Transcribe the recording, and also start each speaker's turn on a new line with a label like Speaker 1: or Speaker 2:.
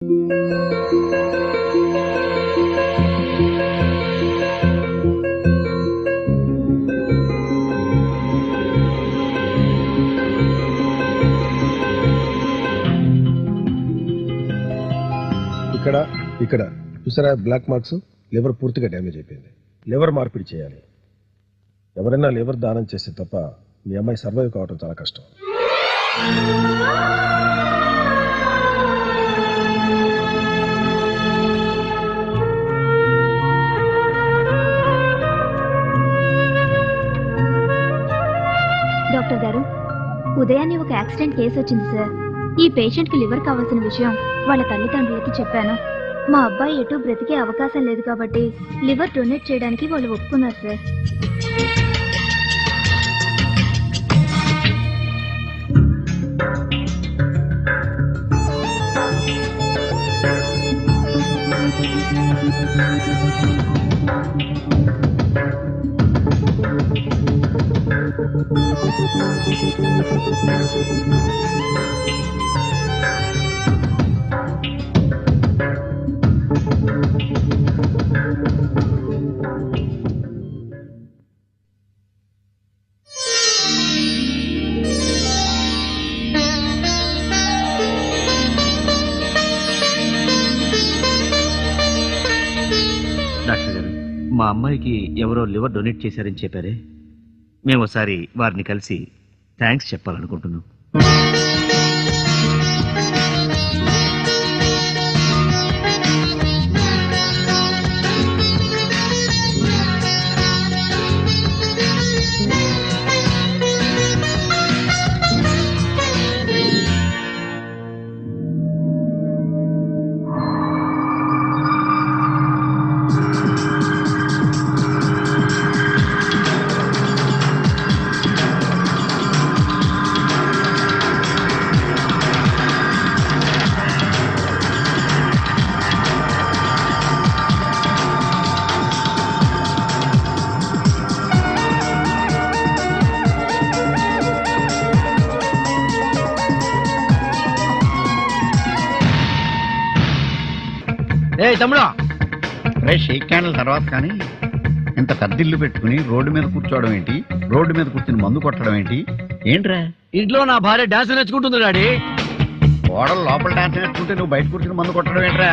Speaker 1: ఇక్కడ ఇక్కడ చూసారా బ్లాక్ మార్క్స్? లివర్ పూర్తిగా డ్యామేజ్ అయిపోయింది. లివర్ మార్పిడి చేయాలి. ఎవరైనా లివర్ దానం చేస్తే తప్ప మీ అమ్మాయి సర్వైవ్ కావడం చాలా కష్టం.
Speaker 2: డాక్టర్ గారు, ఉదయాన్నే ఒక యాక్సిడెంట్ కేసు వచ్చింది సార్. ఈ పేషెంట్ కి లివర్ కావాల్సిన విషయం వాళ్ళ తల్లిదండ్రులకి చెప్పాను. మా అబ్బాయి ఎటు బ్రతికే అవకాశం లేదు కాబట్టి లివర్ డొనేట్ చేయడానికి వాళ్ళు ఒప్పుకున్నారు సార్.
Speaker 3: డాక్టర్ గారు, మా అమ్మాయికి ఎవరో లివర్ డొనేట్ చేశారని చెప్పారే, మేము ఒకసారి వారిని కలిసి థ్యాంక్స్ చెప్పాలనుకుంటున్నాం.
Speaker 4: ఏ తమ్ముడా, రే షేక్ క్యాండిల్ తర్వాత కానీ ఇంత పెద్ద ఇల్లు పెట్టుకుని రోడ్డు మీద కూర్చోవడం ఏంటి? రోడ్డు మీద కూర్చుని మందు కొట్టడం ఏంటి? ఏంట్రా?
Speaker 3: ఇంట్లో నా భార్య డాన్స్ నేర్చుకుంటుంది డాడీ.
Speaker 4: ఓడలు లోపల డాన్స్ నేర్చుకుంటే నువ్వు బయట కూర్చుని మందు కొట్టడం ఏంట్రా?